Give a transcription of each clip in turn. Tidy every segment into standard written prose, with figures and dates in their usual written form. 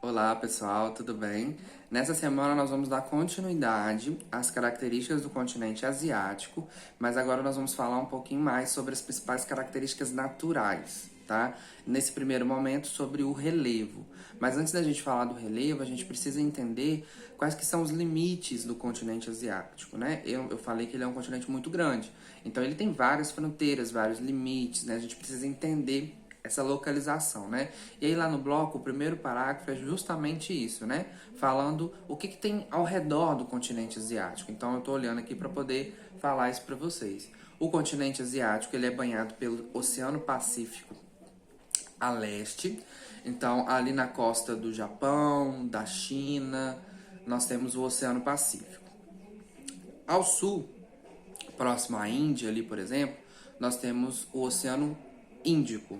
Olá pessoal, tudo bem? Nessa semana nós vamos dar continuidade às características do continente asiático, mas agora nós vamos falar um pouquinho mais sobre as principais características naturais, tá? Nesse primeiro momento sobre o relevo. Mas antes da gente falar do relevo, a gente precisa entender quais que são os limites do continente asiático, né? Eu falei que ele é um continente muito grande, então ele tem várias fronteiras, vários limites, né? A gente precisa entender essa localização, né? E aí lá no bloco, o primeiro parágrafo é justamente isso, né? Falando o que tem ao redor do continente asiático. Então eu tô olhando aqui para poder falar isso para vocês. O continente asiático, ele é banhado pelo Oceano Pacífico a leste. Então, ali na costa do Japão, da China, nós temos o Oceano Pacífico. Ao sul, próximo à Índia ali, por exemplo, nós temos o Oceano Índico,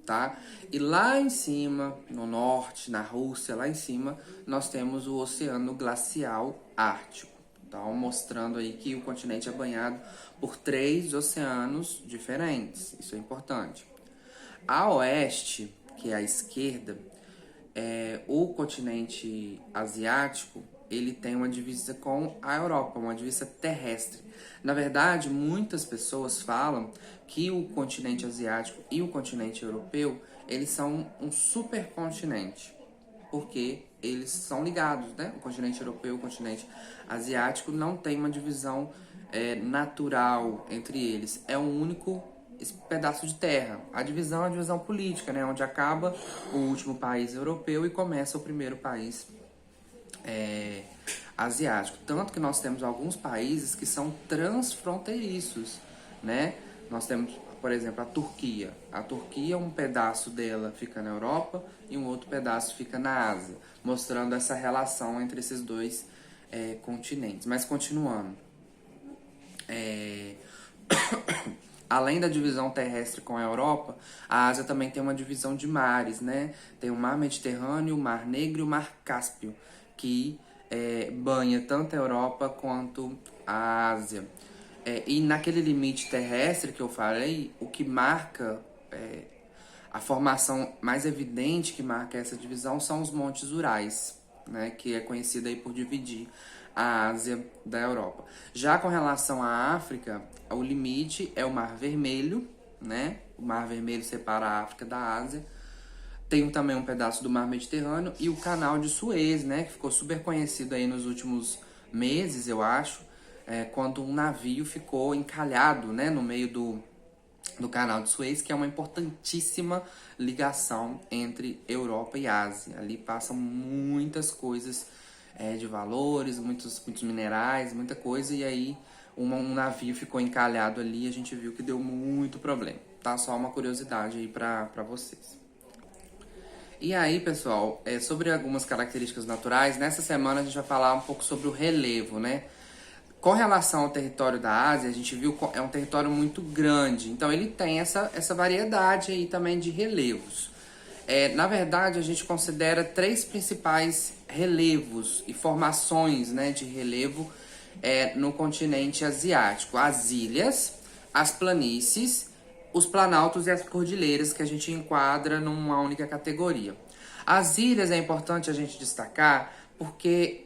tá? E lá em cima, no norte, na Rússia, lá em cima, nós temos o Oceano Glacial Ártico. Então, mostrando aí que o continente é banhado por 3 oceanos diferentes. Isso é importante. A oeste, que é a esquerda, o continente asiático, ele tem uma divisa com a Europa, uma divisa terrestre. Na verdade, muitas pessoas falam que o continente asiático e o continente europeu, eles são um supercontinente, porque eles são ligados, né? O continente europeu e o continente asiático não tem uma divisão natural entre eles. É um único pedaço de terra. A divisão é a divisão política, né? Onde acaba o último país europeu e começa o primeiro país asiático. Tanto que nós temos alguns países que são transfronteiriços, né? Nós temos, por exemplo, a Turquia. A Turquia, um pedaço dela fica na Europa e um outro pedaço fica na Ásia, mostrando essa relação entre esses dois continentes. Mas continuando. Além da divisão terrestre com a Europa, a Ásia também tem uma divisão de mares, né? Tem o Mar Mediterrâneo, o Mar Negro e o Mar Cáspio, que banha tanto a Europa quanto a Ásia. E naquele limite terrestre que eu falei, o que marca a formação mais evidente que marca essa divisão são os Montes Urais, né, que é conhecida aí por dividir a Ásia da Europa. Já com relação à África, o limite é o Mar Vermelho, né? O Mar Vermelho separa a África da Ásia. Tem também um pedaço do Mar Mediterrâneo e o Canal de Suez, né, que ficou super conhecido aí nos últimos meses, eu acho, quando um navio ficou encalhado, né, no meio do Canal de Suez, que é uma importantíssima ligação entre Europa e Ásia. Ali passam muitas coisas de valores, muitos minerais, muita coisa, e aí um navio ficou encalhado ali e a gente viu que deu muito problema, tá? Só uma curiosidade aí pra vocês. E aí, pessoal, sobre algumas características naturais, nessa semana a gente vai falar um pouco sobre o relevo, né? Com relação ao território da Ásia, a gente viu que é um território muito grande, então ele tem essa variedade aí também de relevos. Na verdade, a gente considera 3 principais relevos e formações, né, de relevo no continente asiático: as ilhas, as planícies, os planaltos e as cordilheiras, que a gente enquadra numa única categoria. As ilhas é importante a gente destacar porque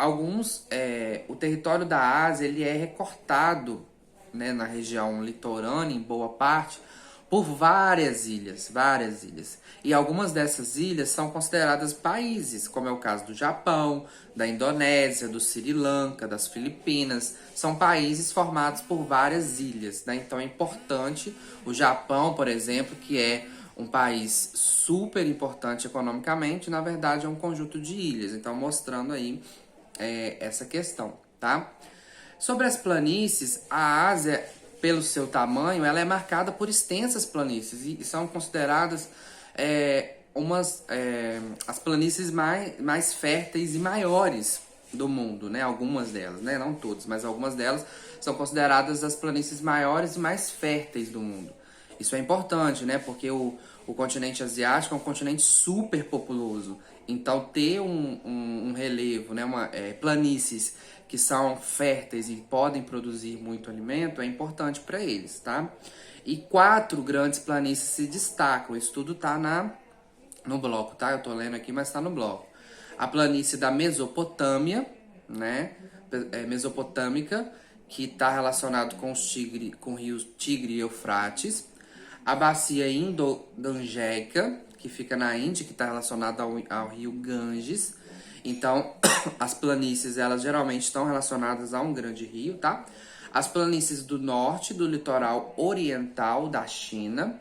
o território da Ásia ele é recortado, né, na região litorânea, em boa parte, por várias ilhas, várias ilhas. E algumas dessas ilhas são consideradas países, como é o caso do Japão, da Indonésia, do Sri Lanka, das Filipinas. São países formados por várias ilhas, né? Então é importante o Japão, por exemplo, que é um país super importante economicamente, na verdade é um conjunto de ilhas. Então mostrando aí essa questão, tá? Sobre as planícies, a Ásia, pelo seu tamanho, ela é marcada por extensas planícies e são consideradas as planícies mais férteis e maiores do mundo, né? Algumas delas, né? Não todas, mas algumas delas são consideradas as planícies maiores e mais férteis do mundo. Isso é importante, né? Porque o continente asiático é um continente super populoso. Então, ter um relevo, né? Planícies que são férteis e podem produzir muito alimento é importante para eles, tá? E 4 grandes planícies se destacam. Isso tudo tá no bloco, tá? Eu tô lendo aqui, mas tá no bloco. A planície da Mesopotâmia, né? Mesopotâmica, que está relacionado com com rios Tigre e Eufrates. A bacia Indo-Gangéica, que fica na Índia, que está relacionada ao rio Ganges. Então, as planícies, elas geralmente estão relacionadas a um grande rio, tá? As planícies do norte, do litoral oriental da China.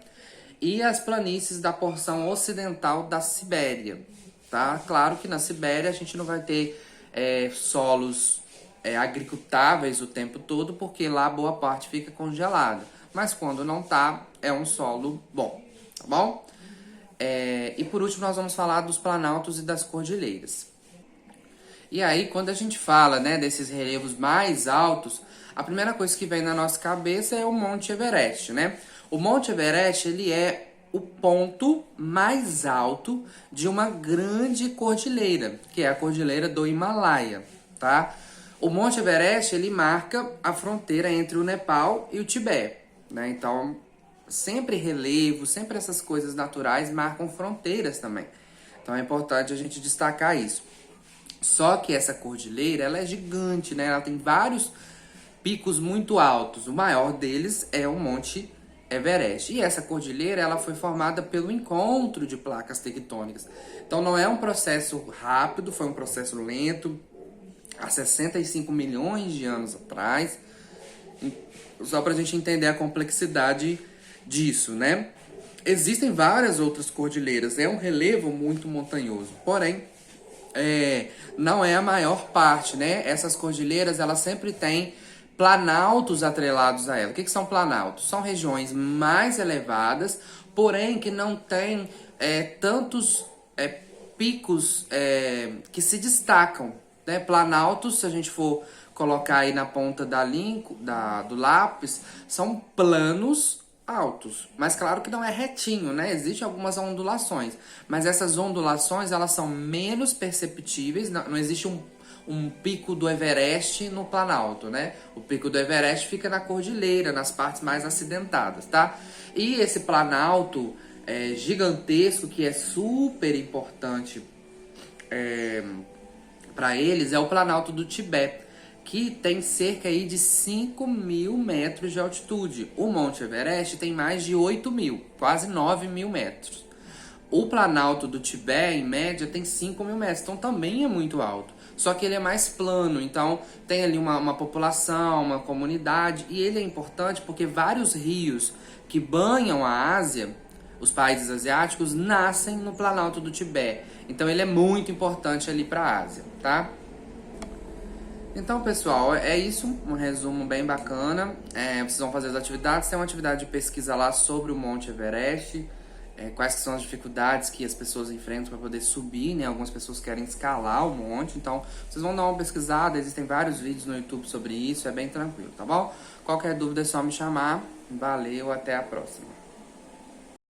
E as planícies da porção ocidental da Sibéria, tá? Claro que na Sibéria a gente não vai ter solos agricultáveis o tempo todo, porque lá boa parte fica congelada. Mas quando não tá, é um solo bom, tá bom? E por último nós vamos falar dos planaltos e das cordilheiras. E aí, quando a gente fala, né, desses relevos mais altos, a primeira coisa que vem na nossa cabeça é o Monte Everest, né? O Monte Everest, ele é o ponto mais alto de uma grande cordilheira, que é a cordilheira do Himalaia, tá? O Monte Everest, ele marca a fronteira entre o Nepal e o Tibete, né? Então, sempre relevo, sempre essas coisas naturais marcam fronteiras também. Então, é importante a gente destacar isso. Só que essa cordilheira, ela é gigante, né? Ela tem vários picos muito altos. O maior deles é o Monte Everest. E essa cordilheira, ela foi formada pelo encontro de placas tectônicas. Então não é um processo rápido, foi um processo lento, há 65 milhões de anos atrás. Só para a gente entender a complexidade disso, né? Existem várias outras cordilheiras, é um relevo muito montanhoso, porém não é a maior parte, né? Essas cordilheiras, elas sempre têm planaltos atrelados a ela. O que são planaltos? São regiões mais elevadas, porém que não têm tantos picos que se destacam, né? Planaltos, se a gente for colocar aí na ponta do lápis, são planos altos, mas claro que não é retinho, né? Existem algumas ondulações, mas essas ondulações, elas são menos perceptíveis, não existe um pico do Everest no Planalto, né? O pico do Everest fica na cordilheira, nas partes mais acidentadas, tá? E esse Planalto gigantesco, que é super importante para eles, é o Planalto do Tibete, que tem cerca aí de 5.000 metros de altitude. O Monte Everest tem mais de 8.000, quase 9.000 metros. O Planalto do Tibete, em média, tem 5.000 metros, então também é muito alto. Só que ele é mais plano, então tem ali uma população, uma comunidade, e ele é importante porque vários rios que banham a Ásia, os países asiáticos, nascem no Planalto do Tibete. Então ele é muito importante ali para a Ásia, tá? Então, pessoal, é isso, um resumo bem bacana. Vocês vão fazer as atividades, tem uma atividade de pesquisa lá sobre o Monte Everest, quais que são as dificuldades que as pessoas enfrentam para poder subir, né? Algumas pessoas querem escalar o monte, então vocês vão dar uma pesquisada, existem vários vídeos no YouTube sobre isso, é bem tranquilo, tá bom? Qualquer dúvida é só me chamar. Valeu, até a próxima.